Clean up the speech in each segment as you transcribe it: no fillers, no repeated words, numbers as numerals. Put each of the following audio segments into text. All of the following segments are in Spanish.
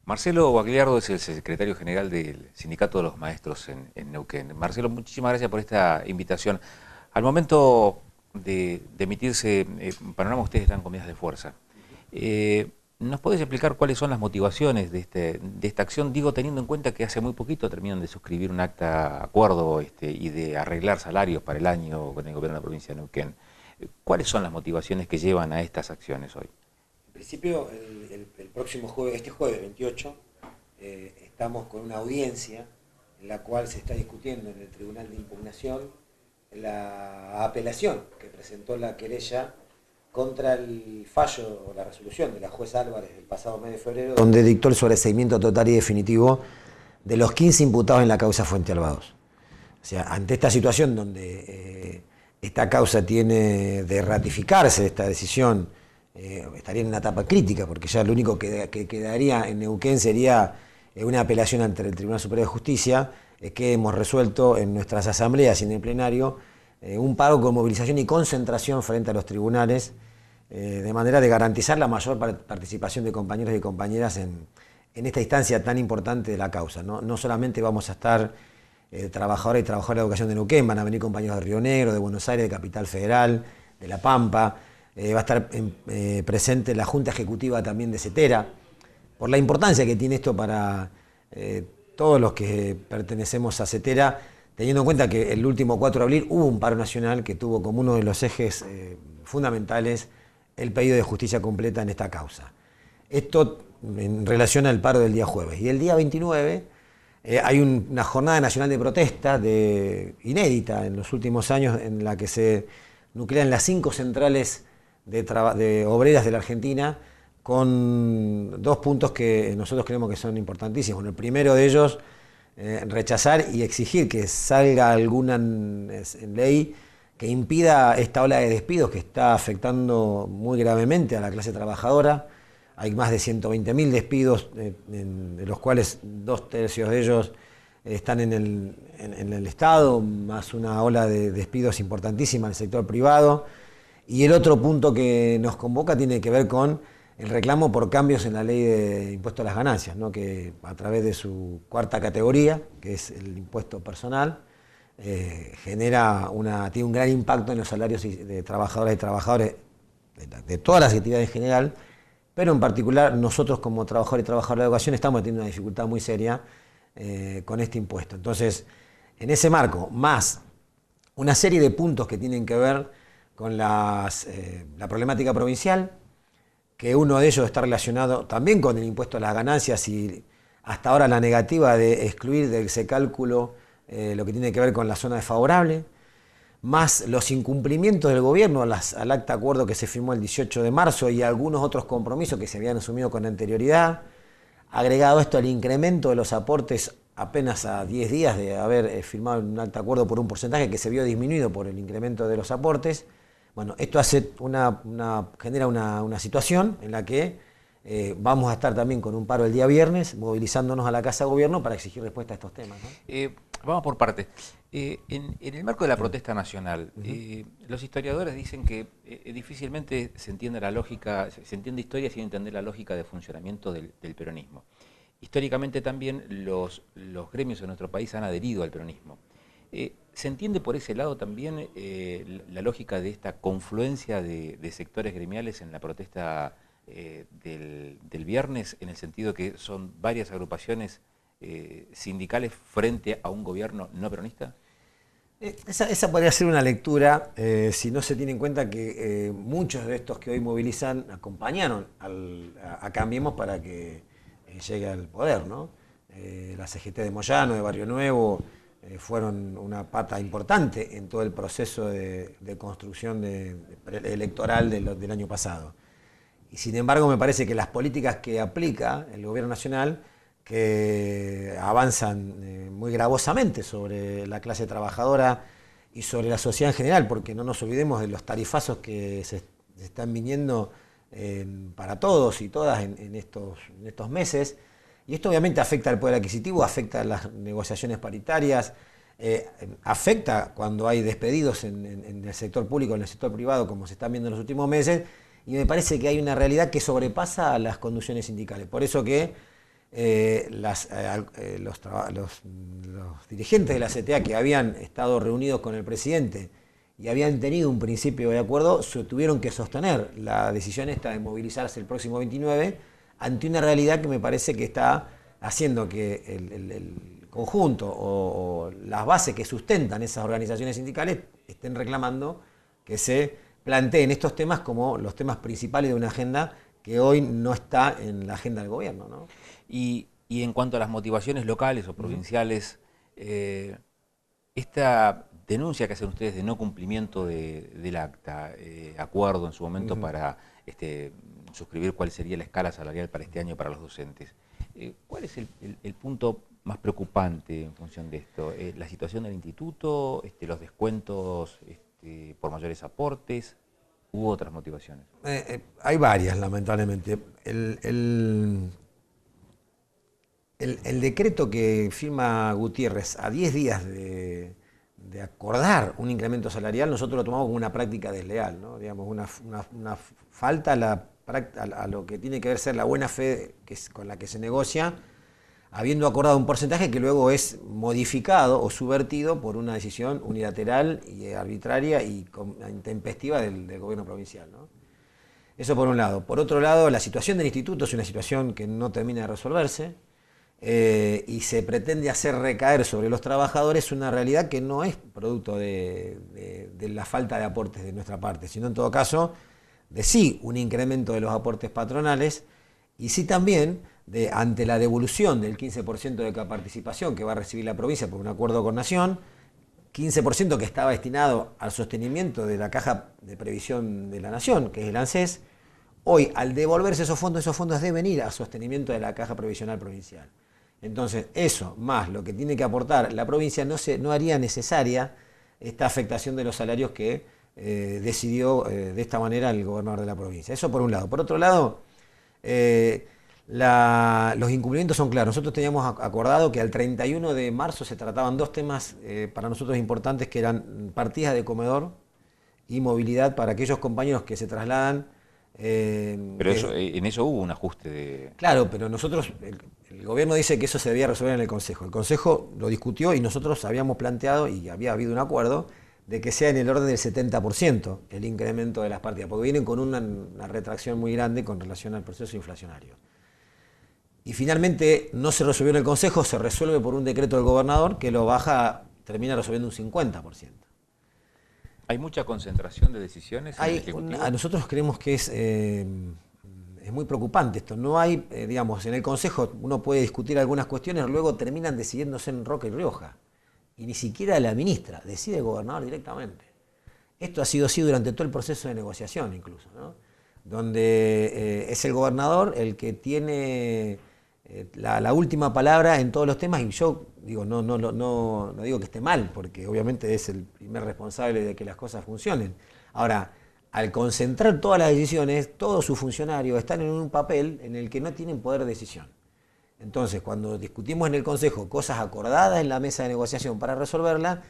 Marcelo Bagliardo es el secretario general del Sindicato de los Maestros en Neuquén. Marcelo, muchísimas gracias por esta invitación. Al momento de emitirse Panorama, ustedes están con medidas de fuerza. ¿Nos podés explicar cuáles son las motivaciones de esta acción? Digo, teniendo en cuenta que hace muy poquito terminan de suscribir un acta acuerdo y de arreglar salarios para el año con el gobierno de la provincia de Neuquén. ¿Cuáles son las motivaciones que llevan a estas acciones hoy? En principio, el próximo jueves, este jueves 28, estamos con una audiencia en la cual se está discutiendo en el Tribunal de Impugnación la apelación que presentó la querella contra el fallo o la resolución de la jueza Álvarez del pasado mes de febrero, donde dictó el sobreseimiento total y definitivo de los 15 imputados en la causa Fuente Albados. O sea, ante esta situación donde esta causa tiene de ratificarse esta decisión, estaría en una etapa crítica, porque ya lo único que quedaría en Neuquén sería una apelación ante el Tribunal Superior de Justicia, que hemos resuelto en nuestras asambleas y en el plenario un paro con movilización y concentración frente a los tribunales, de manera de garantizar la mayor participación de compañeros y compañeras en esta instancia tan importante de la causa. No solamente vamos a estar trabajadores y trabajadoras de educación de Neuquén, van a venir compañeros de Río Negro, de Buenos Aires, de Capital Federal, de La Pampa, va a estar presente la Junta Ejecutiva también de CETERA, por la importancia que tiene esto para todos los que pertenecemos a CETERA, teniendo en cuenta que el último 4 de abril hubo un paro nacional que tuvo como uno de los ejes fundamentales el pedido de justicia completa en esta causa. Esto en relación al paro del día jueves. Y el día 29 hay una jornada nacional de protesta inédita en los últimos años, en la que se nuclean las 5 centrales de obreras de la Argentina, con 2 puntos que nosotros creemos que son importantísimos. Bueno, el primero de ellos, rechazar y exigir que salga alguna ley que impida esta ola de despidos que está afectando muy gravemente a la clase trabajadora. Hay más de 120.000 despidos, de los cuales 2/3 de ellos están en el Estado, más una ola de despidos importantísima en el sector privado. Y el otro punto que nos convoca tiene que ver con el reclamo por cambios en la ley de impuesto a las ganancias, ¿no? Que a través de su 4ª categoría, que es el impuesto personal, tiene un gran impacto en los salarios de trabajadoras y trabajadores de todas las actividades en general, pero en particular nosotros como trabajadores y trabajadoras de educación estamos teniendo una dificultad muy seria con este impuesto. Entonces, en ese marco, más una serie de puntos que tienen que ver con la problemática provincial, que uno de ellos está relacionado también con el impuesto a las ganancias y hasta ahora la negativa de excluir de ese cálculo lo que tiene que ver con la zona desfavorable, más los incumplimientos del gobierno al acta acuerdo que se firmó el 18 de marzo y algunos otros compromisos que se habían asumido con anterioridad, agregado esto al incremento de los aportes apenas a 10 días de haber firmado un acta acuerdo por un porcentaje que se vio disminuido por el incremento de los aportes. Bueno, esto hace genera una situación en la que vamos a estar también con un paro el día viernes, movilizándonos a la Casa de Gobierno para exigir respuesta a estos temas, ¿no? Vamos por partes. En el marco de la protesta nacional, los historiadores dicen que difícilmente se entiende historia sin entender la lógica de funcionamiento del peronismo. Históricamente también los gremios en nuestro país han adherido al peronismo. ¿Se entiende por ese lado también la lógica de esta confluencia de sectores gremiales en la protesta del viernes, en el sentido que son varias agrupaciones sindicales frente a un gobierno no peronista? Esa podría ser una lectura si no se tiene en cuenta que muchos de estos que hoy movilizan acompañaron a Cambiemos para que llegue al poder, ¿no? La CGT de Moyano, de Barrio Nuevo, fueron una pata importante en todo el proceso de construcción electoral del año pasado. Y sin embargo me parece que las políticas que aplica el gobierno nacional, que avanzan muy gravosamente sobre la clase trabajadora y sobre la sociedad en general, porque no nos olvidemos de los tarifazos que se están viniendo para todos y todas en estos meses. Y esto obviamente afecta al poder adquisitivo, afecta a las negociaciones paritarias, afecta cuando hay despedidos en el sector público, en el sector privado, como se están viendo en los últimos meses, y me parece que hay una realidad que sobrepasa a las conducciones sindicales. Por eso que los dirigentes de la CTA que habían estado reunidos con el presidente y habían tenido un principio de acuerdo, tuvieron que sostener la decisión esta de movilizarse el próximo 29 ante una realidad que me parece que está haciendo que el conjunto o las bases que sustentan esas organizaciones sindicales estén reclamando que se planteen estos temas como los temas principales de una agenda que hoy no está en la agenda del gobierno, ¿no? Y en cuanto a las motivaciones locales o provinciales, esta denuncia que hacen ustedes de no cumplimiento del acta, acuerdo en su momento para suscribir cuál sería la escala salarial para este año para los docentes, ¿cuál es el punto más preocupante en función de esto? ¿La situación del instituto, los descuentos por mayores aportes u otras motivaciones? Hay varias, lamentablemente. El decreto que firma Gutiérrez a 10 días de acordar un incremento salarial, nosotros lo tomamos como una práctica desleal, ¿no? Digamos, una falta a lo que tiene que ver ser la buena fe con la que se negocia, habiendo acordado un porcentaje que luego es modificado o subvertido por una decisión unilateral y arbitraria y intempestiva del gobierno provincial, ¿no? Eso por un lado. Por otro lado, la situación del instituto es una situación que no termina de resolverse y se pretende hacer recaer sobre los trabajadores una realidad que no es producto de la falta de aportes de nuestra parte, sino en todo caso de sí un incremento de los aportes patronales y sí también ante la devolución del 15% de participación que va a recibir la provincia por un acuerdo con Nación, 15% que estaba destinado al sostenimiento de la Caja de Previsión de la Nación, que es el ANSES. Hoy, al devolverse esos fondos deben ir a sostenimiento de la Caja Previsional Provincial. Entonces, eso, más lo que tiene que aportar la provincia, no haría necesaria esta afectación de los salarios que decidió de esta manera el gobernador de la provincia. Eso por un lado. Por otro lado, los incumplimientos son claros. Nosotros teníamos acordado que al 31 de marzo se trataban dos temas para nosotros importantes, que eran partidas de comedor y movilidad para aquellos compañeros que se trasladan. Pero en eso hubo un ajuste. Claro, pero nosotros, el gobierno dice que eso se debía resolver en el Consejo. El Consejo lo discutió y nosotros habíamos planteado, y había habido un acuerdo, de que sea en el orden del 70% el incremento de las partidas, porque vienen con una retracción muy grande con relación al proceso inflacionario. Y finalmente no se resolvió en el Consejo, se resuelve por un decreto del gobernador que lo baja, termina resolviendo un 50%. ¿Hay mucha concentración de decisiones en el Ejecutivo? Nosotros creemos que es muy preocupante esto. No hay, digamos, en el Consejo uno puede discutir algunas cuestiones, luego terminan decidiéndose en Roca y Rioja. Y ni siquiera la ministra, decide el gobernador directamente. Esto ha sido así durante todo el proceso de negociación incluso, ¿no? Donde es el gobernador el que tiene la última palabra en todos los temas, y yo digo, no digo que esté mal, porque obviamente es el primer responsable de que las cosas funcionen. Ahora, al concentrar todas las decisiones, todos sus funcionarios están en un papel en el que no tienen poder de decisión. Entonces, cuando discutimos en el Consejo cosas acordadas en la mesa de negociación para resolverla,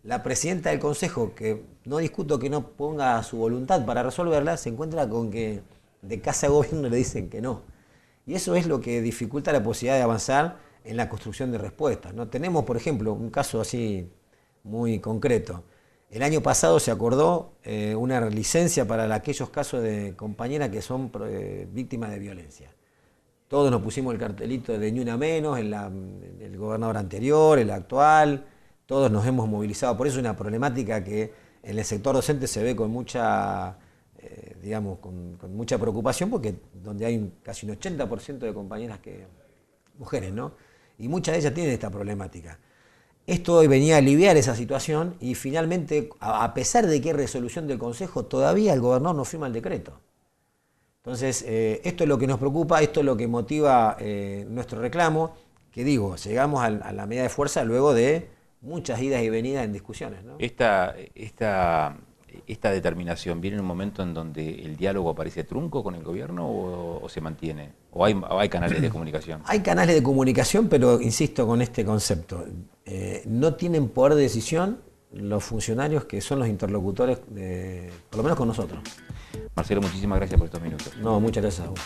la presidenta del Consejo, que no discuto que no ponga su voluntad para resolverla, se encuentra con que de Casa de Gobierno le dicen que no. Y eso es lo que dificulta la posibilidad de avanzar en la construcción de respuestas, ¿no? Tenemos, por ejemplo, un caso así muy concreto. El año pasado se acordó una licencia para aquellos casos de compañeras que son víctimas de violencia. Todos nos pusimos el cartelito de ni una menos, el gobernador anterior, el actual, todos nos hemos movilizado. Por eso es una problemática que en el sector docente se ve con mucha, con mucha preocupación, porque donde hay casi un 80% de compañeras mujeres, ¿no? Y muchas de ellas tienen esta problemática. Esto hoy venía a aliviar esa situación y finalmente, a pesar de que hay resolución del Consejo, todavía el gobernador no firma el decreto. Entonces, esto es lo que nos preocupa, esto es lo que motiva nuestro reclamo, que digo, llegamos a la medida de fuerza luego de muchas idas y venidas en discusiones, ¿no? ¿Esta determinación viene en un momento en donde el diálogo aparece trunco con el gobierno o se mantiene? ¿O hay canales de comunicación? Hay canales de comunicación, pero insisto con este concepto. No tienen poder de decisión los funcionarios que son los interlocutores, por lo menos con nosotros. Marcelo, muchísimas gracias por estos minutos. No, muchas gracias a vos.